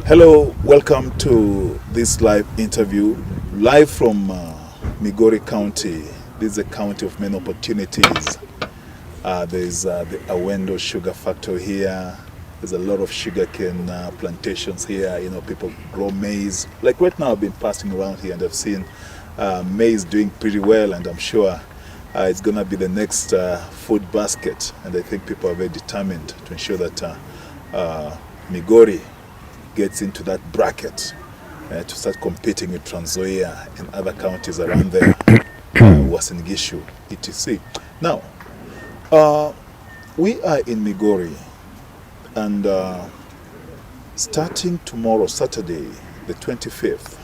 Hello, welcome to this live interview, live from Migori County. This is a county of many opportunities. There's the Awendo sugar factory here. There's a lot of sugarcane plantations here. You know, people grow maize. Like right now, I've been passing around here and I've seen maize doing pretty well, and I'm sure it's going to be the next food basket. And I think people are very determined to ensure that Migori gets into that bracket to start competing with Trans Nzoia and other counties around there, Uasin Gishu, etc. Now, we are in Migori, and starting tomorrow, Saturday, the 25th,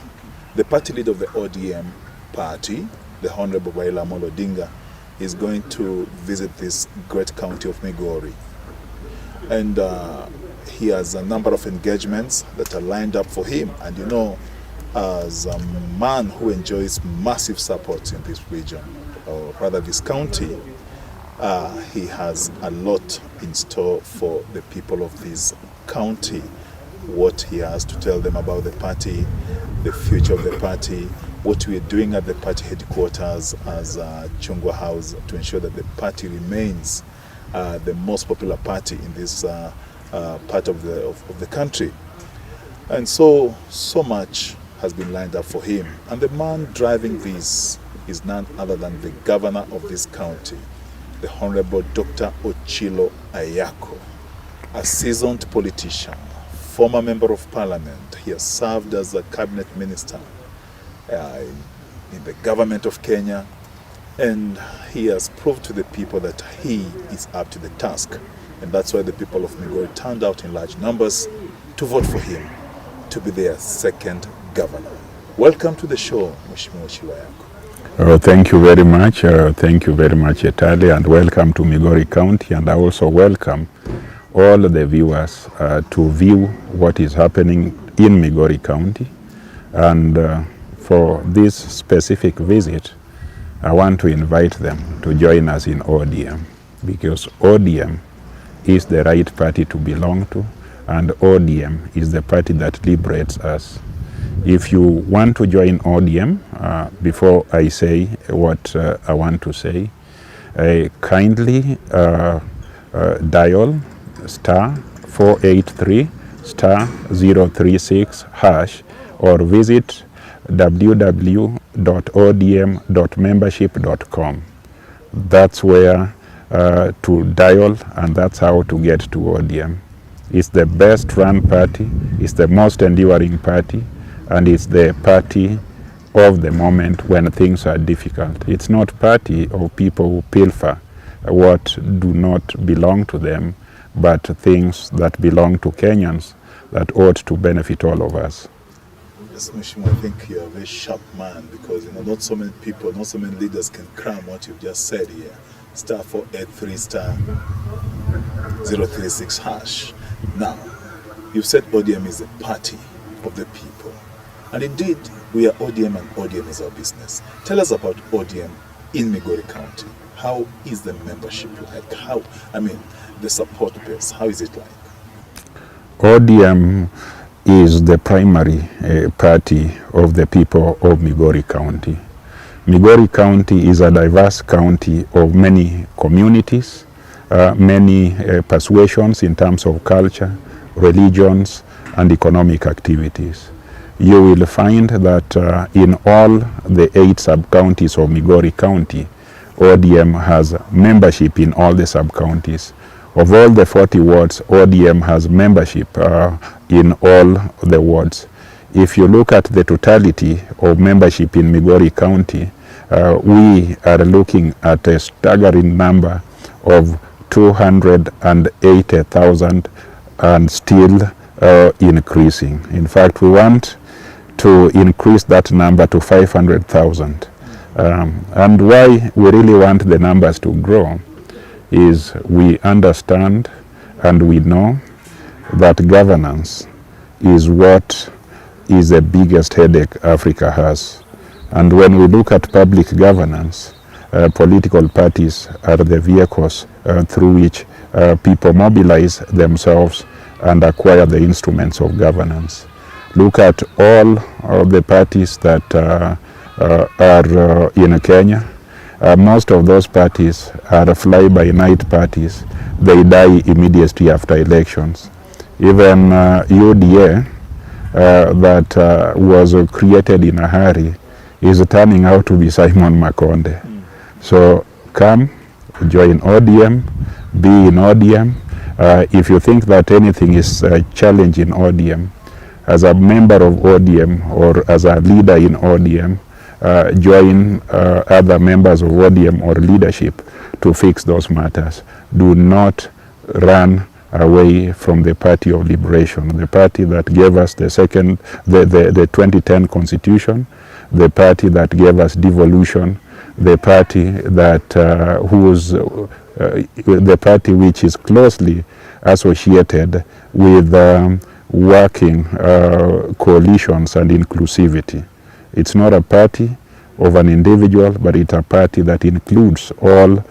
the party leader of the ODM Party, the Honorable Raila Odinga, is going to visit this great county of Migori. And he has a number of engagements that are lined up for him. And you know, as a man who enjoys massive support in this region, or rather this county, he has a lot in store for the people of this county. What he has to tell them about the party, the future of the party, what we are doing at the party headquarters as Chungwa House to ensure that the party remains the most popular party in this part of the country. And so much has been lined up for him. And the man driving this is none other than the governor of this county, the Honorable Dr. Ochilo Ayacko, a seasoned politician, former member of parliament. He has served as a cabinet minister in the government of Kenya, and he has proved to the people that he is up to the task. And that's why the people of Migori turned out in large numbers to vote for him to be their second governor. Welcome to the show, Mheshimiwa Ochilo Ayacko. Thank you very much. Thank you very much, Etali, and welcome to Migori County. And I also welcome all the viewers to view what is happening in Migori County. And for this specific visit, I want to invite them to join us in ODM, because ODM is the right party to belong to, and ODM is the party that liberates us. If you want to join ODM, before I say what I want to say, kindly dial *483 *036 hash, or visit www.odm.membership.com. That's where to dial, and that's how to get to ODM. It's the best run party, it's the most enduring party, and it's the party of the moment when things are difficult. It's not party of people who pilfer what do not belong to them, but things that belong to Kenyans that ought to benefit all of us. Yes, Mheshimiwa, I think you're a very sharp man, because you know, not so many people, not so many leaders can cram what you've just said here. *483 *036 hash. Now, you've said ODM is a party of the people. And indeed, we are ODM, and ODM is our business. Tell us about ODM in Migori County. How is the membership like? The support base, how is it like? ODM is the primary party of the people of Migori County. Migori County is a diverse county of many communities, many persuasions in terms of culture, religions, and economic activities. You will find that in all the 8 sub-counties of Migori County, ODM has membership in all the sub-counties. Of all the 40 wards, ODM has membership in all the wards. If you look at the totality of membership in Migori County, we are looking at a staggering number of 280,000 and still increasing. In fact, we want to increase that number to 500,000. And why we really want the numbers to grow is we understand and we know that governance is what is the biggest headache Africa has. And when we look at public governance, political parties are the vehicles through which people mobilize themselves and acquire the instruments of governance. Look at all of the parties that are in Kenya. Most of those parties are fly-by-night parties. They die immediately after elections. Even UDA, that was created in a hurry, is turning out to be Simon Makonde. So come, join ODM, be in ODM. If you think that anything is a challenge in ODM, as a member of ODM or as a leader in ODM, join other members of ODM or leadership to fix those matters. Do not run away from the Party of Liberation, the party that gave us the 2010 Constitution, the party that gave us devolution, the party that the party which is closely associated with working coalitions and inclusivity. It's not a party of an individual, but it's a party that includes all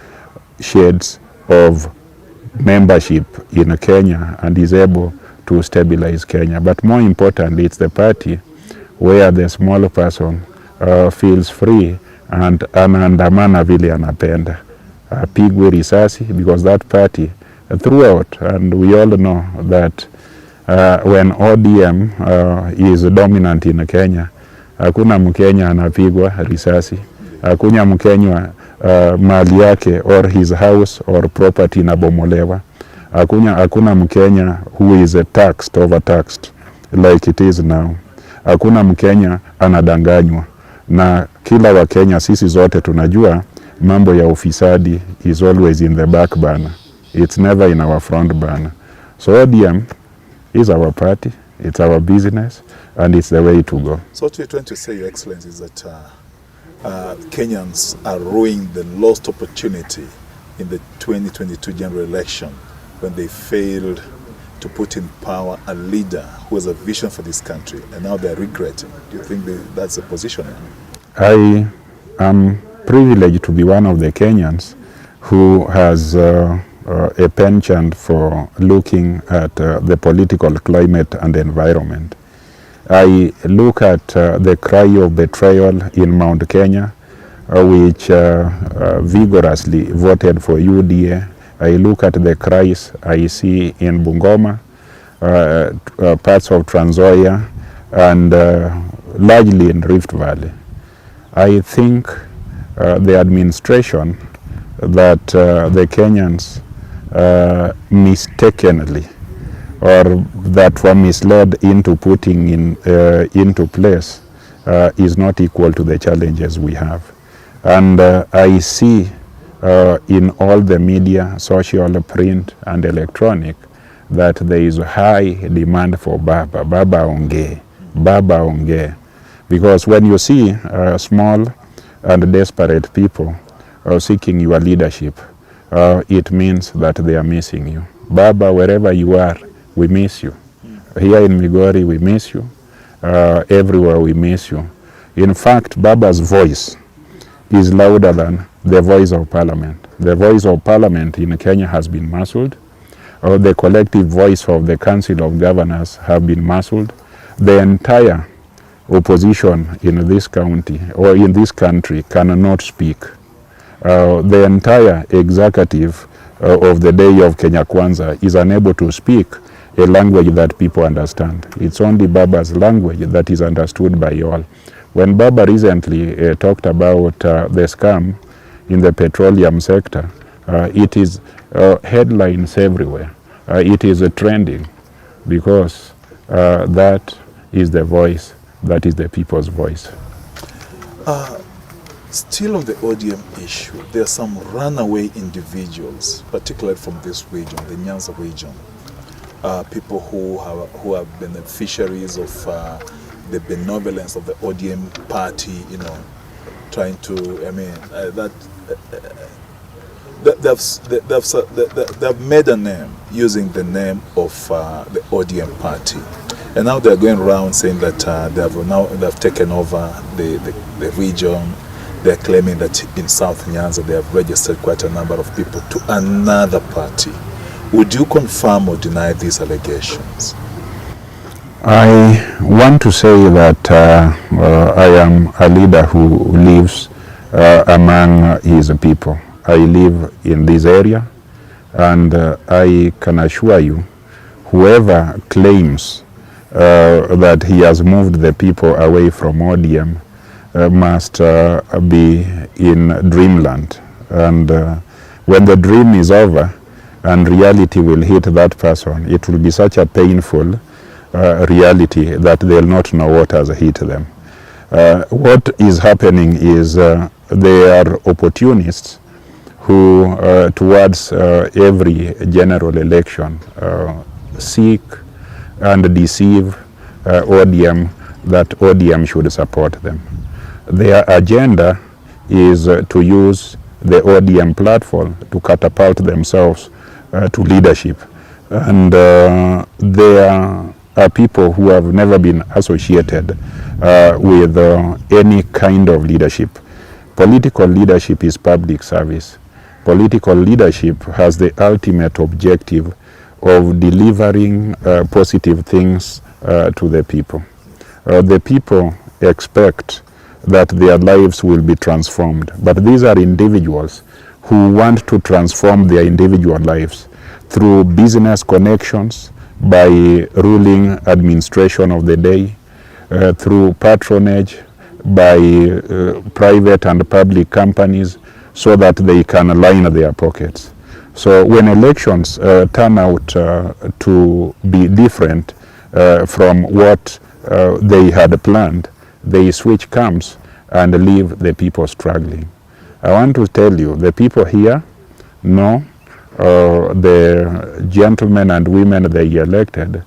shades of membership in Kenya and is able to stabilize Kenya. But more importantly, it's the party where the small person feels free and anaandamana vile anapenda, apigwe risasi, because that party throughout, and we all know that when ODM is dominant in Kenya, hakuna Mkenya anapigwa risasi, hakuna Mkenya mali yake or his house or property inabomolewa, hakuna Mkenya who is overtaxed like it is now, hakuna Mkenya anadanganywa. Na kila Wakenya sisi zote tunajua mambo ya ufisadi is always in the back burner. It's never in our front burner. So ODM is our party, it's our business, and it's the way to go. So what you're trying to say, Your Excellency, is that Kenyans are ruining the lost opportunity in the 2022 general election when they failed to put in power a leader who has a vision for this country, and now they're regretting. Do you think that's the position? I am privileged to be one of the Kenyans who has a penchant for looking at the political climate and environment. I look at the cry of betrayal in Mount Kenya, which vigorously voted for UDA. I look at the cries I see in Bungoma, parts of Trans Nzoia, and largely in Rift Valley. I think the administration that the Kenyans mistakenly or that were misled into putting into place is not equal to the challenges we have. And I see in all the media, social, print, and electronic, that there is a high demand for Baba Onge. Because when you see small and desperate people seeking your leadership, it means that they are missing you. Baba, wherever you are, we miss you. Here in Migori, we miss you. Everywhere we miss you. In fact, Baba's voice is louder than the voice of Parliament. The voice of Parliament in Kenya has been muzzled. The collective voice of the Council of Governors have been muzzled. The entire opposition in this county or in this country cannot speak. The entire executive of the day of Kenya Kwanza is unable to speak a language that people understand. It's only Baba's language that is understood by all. When Baba recently talked about the scam in the petroleum sector, it is headlines everywhere. It is trending because that is the voice, that is the people's voice. Still on the ODM issue, there are some runaway individuals, particularly from this region, the Nyanza region, people who are beneficiaries of the benevolence of the ODM party, you know, trying to, they've made a name using the name of the ODM party. And now they're going around saying that they've taken over the region. They're claiming that in South Nyanza they have registered quite a number of people to another party. Would you confirm or deny these allegations? I want to say that I am a leader who lives among his people. I live in this area, and I can assure you, whoever claims that he has moved the people away from ODM must be in dreamland. And when the dream is over and reality will hit that person, it will be such a painful reality that they'll not know what has hit them. What is happening is they are opportunists who towards every general election seek and deceive ODM that ODM should support them. Their agenda is to use the ODM platform to catapult themselves to leadership. And there are people who have never been associated with any kind of leadership. Political leadership is public service. Political leadership has the ultimate objective of delivering positive things to the people. The people expect that their lives will be transformed, but these are individuals who want to transform their individual lives through business connections, by ruling administration of the day, through patronage, by private and public companies, so that they can line their pockets. So when elections turn out to be different from what they had planned, they switch camps and leave the people struggling. I want to tell you, the people here know the gentlemen and women they elected,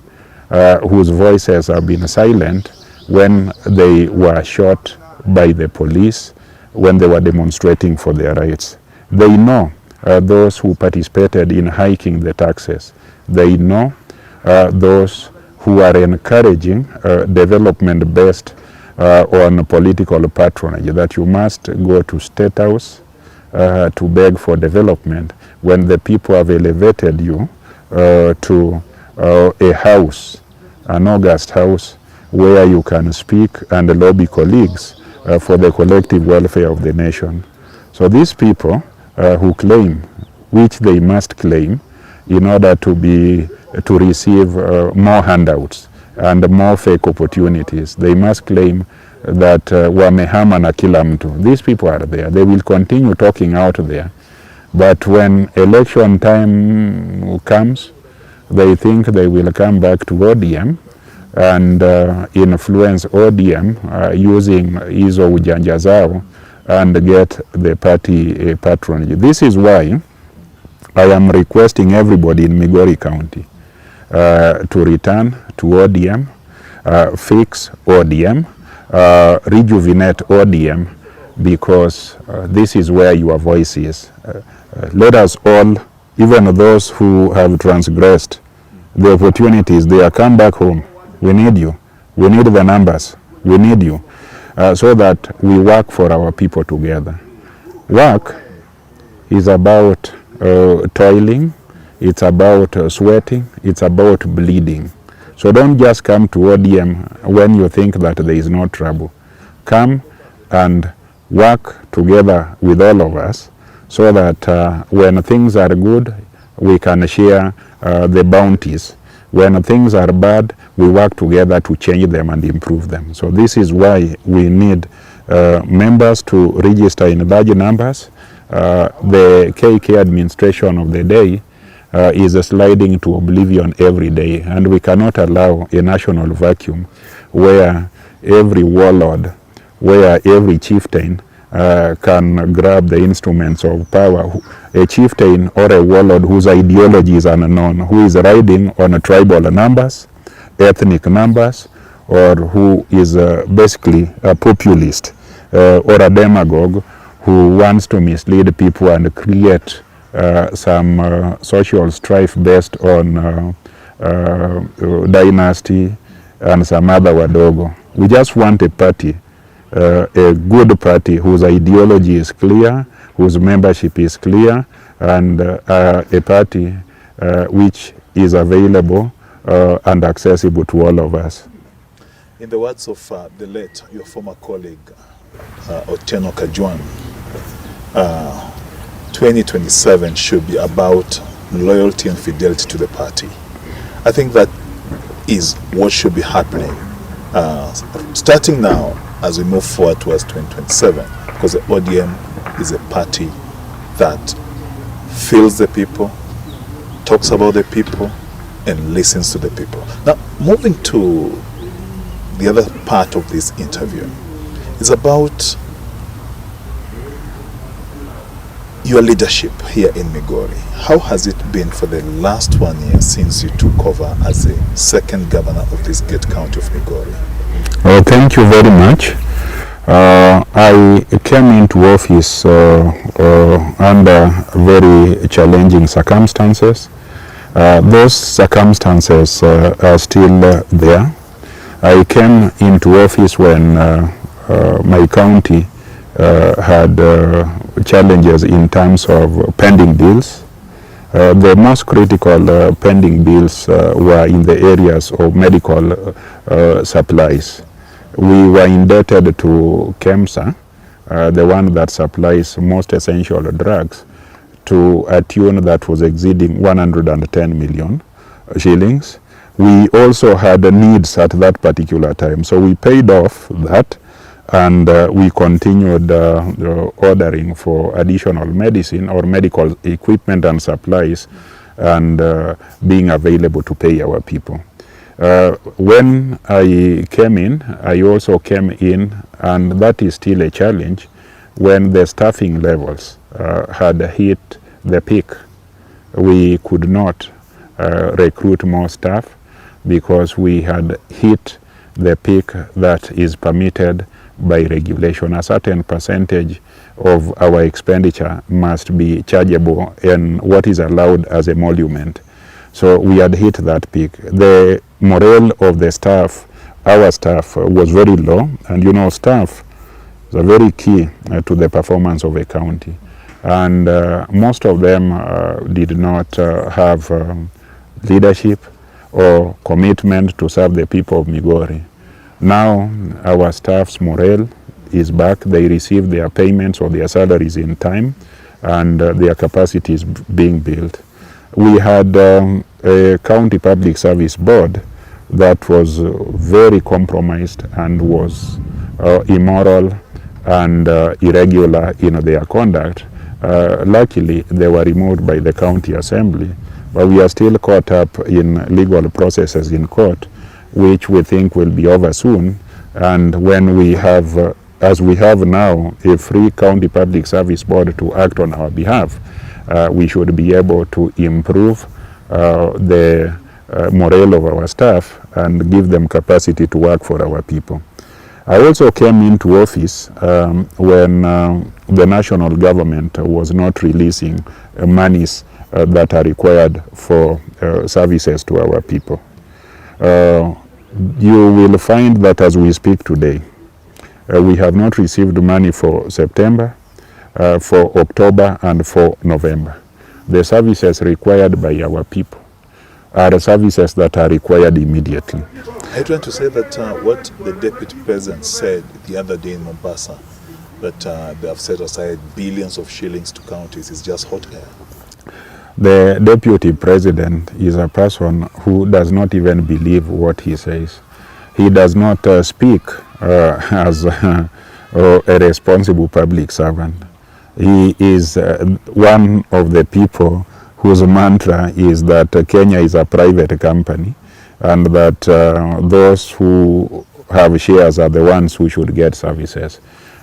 whose voices have been silent when they were shot by the police, when they were demonstrating for their rights. They know those who participated in hiking the taxes. They know those who are encouraging development based on political patronage, that you must go to State House to beg for development when the people have elevated you to a house, an august house, where you can speak and lobby colleagues for the collective welfare of the nation. So these people who claim, which they must claim, in order to receive more handouts and more fake opportunities, they must claim that wamehama na kila mtu. These people are there. They will continue talking out there. But when election time comes, they think they will come back to ODM and influence ODM using hizo ujanja zao and get the party patronage. This is why I am requesting everybody in Migori County to return to ODM, fix ODM, rejuvenate ODM, because this is where your voice is. Let us all, even those who have transgressed the opportunities, they are come back home. We need you. We need the numbers. We need you. So that we work for our people together. Work is about toiling, it's about sweating, it's about bleeding. So don't just come to ODM when you think that there is no trouble. Come and work together with all of us, so that when things are good, we can share the bounties. When things are bad, we work together to change them and improve them. So this is why we need members to register in large numbers. The KK administration of the day is sliding to oblivion every day, and we cannot allow a national vacuum where every warlord, where every chieftain can grab the instruments of power. A chieftain or a warlord whose ideology is unknown, who is riding on tribal numbers, ethnic numbers, or who is basically a populist or a demagogue who wants to mislead people and create some social strife based on dynasty and some other wadogo. We just want a party, a good party whose ideology is clear, whose membership is clear, and a party which is available and accessible to all of us. In the words of the late, your former colleague, Otieno Kajwang, 2027 should be about loyalty and fidelity to the party. I think that is what should be happening starting now as we move forward towards 2027, because the ODM is a party that feels the people, talks about the people, and listens to the people. Now, moving to the other part of this interview is about your leadership here in Migori. How has it been for the last 1 year since you took over as the second governor of this great county of Migori? Well, thank you very much. I came into office under very challenging circumstances. Those circumstances are still there. I came into office when my county had challenges in terms of pending bills. The most critical pending bills were in the areas of medical supplies. We were indebted to KEMSA, the one that supplies most essential drugs, to a tune that was exceeding 110 million shillings. We also had needs at that particular time, so we paid off that, and we continued ordering for additional medicine or medical equipment and supplies, and being available to pay our people. When I came in, I also came in, and that is still a challenge, when the staffing levels had hit the peak. We could not recruit more staff because we had hit the peak that is permitted by regulation. A certain percentage of our expenditure must be chargeable in what is allowed as emolument. So we had hit that peak. The morale of the staff, our staff, was very low, and you know, staff is very key to the performance of a county. And most of them did not have leadership or commitment to serve the people of Migori. Now our staff's morale is back. They receive their payments or their salaries in time, and their capacity is being built. We had a county public service board that was very compromised and was immoral and irregular in their conduct. Luckily, they were removed by the county assembly, but we are still caught up in legal processes in court, which we think will be over soon. And when we have, as we have now, a free county public service board to act on our behalf, we should be able to improve the morale of our staff and give them capacity to work for our people. I also came into office when the national government was not releasing monies that are required for services to our people. You will find that as we speak today, we have not received money for September, for October, and for November. The services required by our people are services that are required immediately. I trying to say that what the Deputy President said the other day in Mombasa, that they have set aside billions of shillings to counties, is just hot air. The Deputy President is a person who does not even believe what he says. He does not speak as a responsible public servant. He is one of the people whose mantra is that Kenya is a private company, and that those who have shares are the ones who should get services.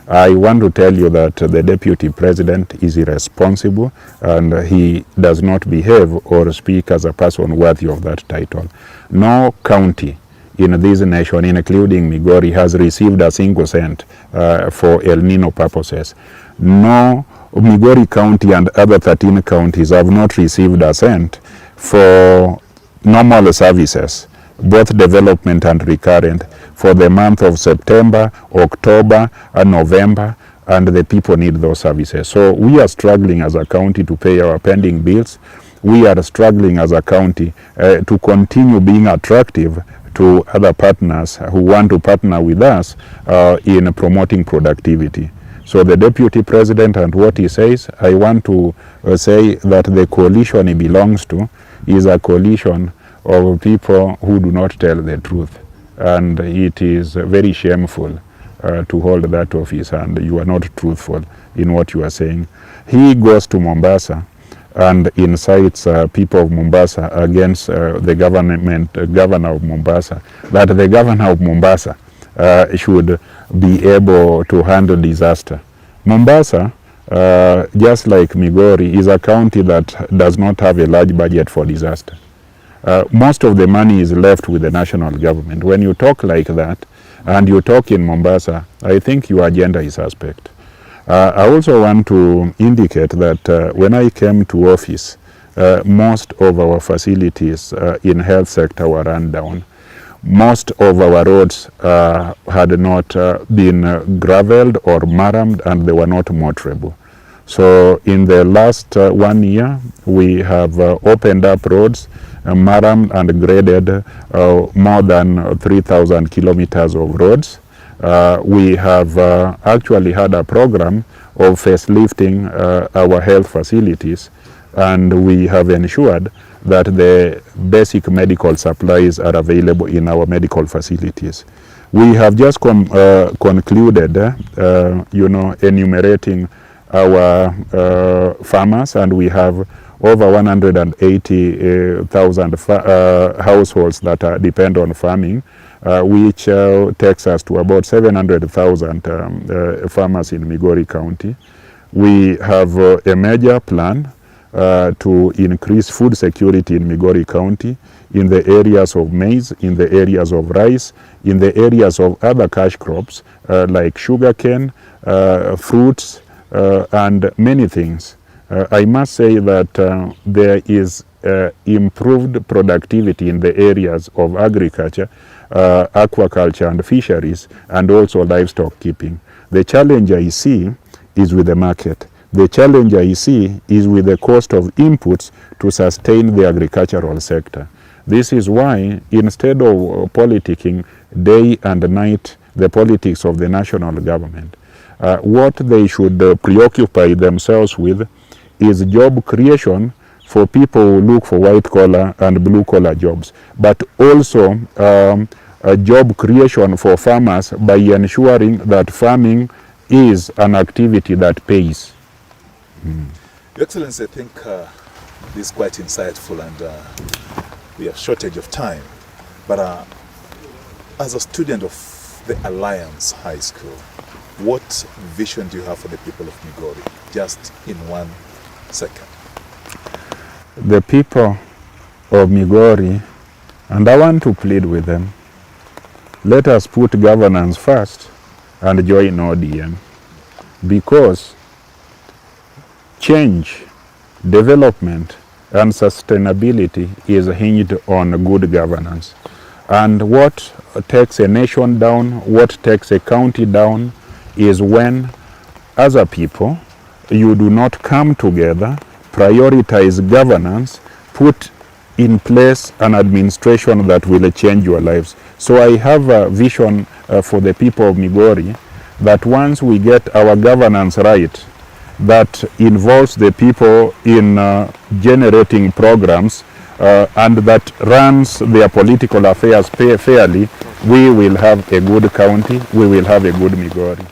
I want to tell you that the Deputy President is irresponsible, and he does not behave or speak as a person worthy of that title. No county in this nation, including Migori, has received a single cent for El Nino purposes. No, Migori County and other 13 counties have not received a cent for normal services, both development and recurrent, for the month of September, October, and November, and the people need those services. So we are struggling as a county to pay our pending bills, we are struggling as a county to continue being attractive to other partners who want to partner with us in promoting productivity. So the Deputy President and what he says, I want to say that the coalition he belongs to is a coalition of people who do not tell the truth. And it is very shameful to hold that office, and you are not truthful in what you are saying. He goes to Mombasa and incites people of Mombasa against the governor of Mombasa, that the governor of Mombasa should be able to handle disaster. Mombasa, just like Migori, is a county that does not have a large budget for disaster. Most of the money is left with the national government. When you talk like that, and you talk in Mombasa, I think your agenda is suspect. I also want to indicate that when I came to office, most of our facilities in health sector were run down. Most of our roads had not been gravelled or marramed, and they were not motorable. So in the last 1 year, we have opened up roads, marramed and graded more than 3,000 kilometers of roads. We have actually had a program of facelifting our health facilities, and we have ensured that the basic medical supplies are available in our medical facilities. We have just concluded, enumerating our farmers, and we have over 180,000 households that depend on farming, which takes us to about 700,000 farmers in Migori County. We have a major plan to increase food security in Migori County in the areas of maize, in the areas of rice, in the areas of other cash crops like sugarcane, fruits, and many things. I must say that there is improved productivity in the areas of agriculture, aquaculture and fisheries, and also livestock keeping. The challenge I see is with the market. The challenge I see is with the cost of inputs to sustain the agricultural sector. This is why, instead of politicking day and night the politics of the national government, what they should preoccupy themselves with is job creation for people who look for white-collar and blue-collar jobs, but also a job creation for farmers by ensuring that farming is an activity that pays. Your Excellency, I think this is quite insightful, and we have shortage of time. But as a student of the Alliance High School, what vision do you have for the people of Migori? Just in 1 second. The people of Migori, and I want to plead with them, let us put governance first and join ODM, because change, development, and sustainability is hinged on good governance. And what takes a nation down, what takes a county down, is when, as a people, you do not come together, prioritize governance, put in place an administration that will change your lives. So I have a vision for the people of Migori that once we get our governance right, that involves the people in generating programs and that runs their political affairs fairly, we will have a good county, we will have a good Migori.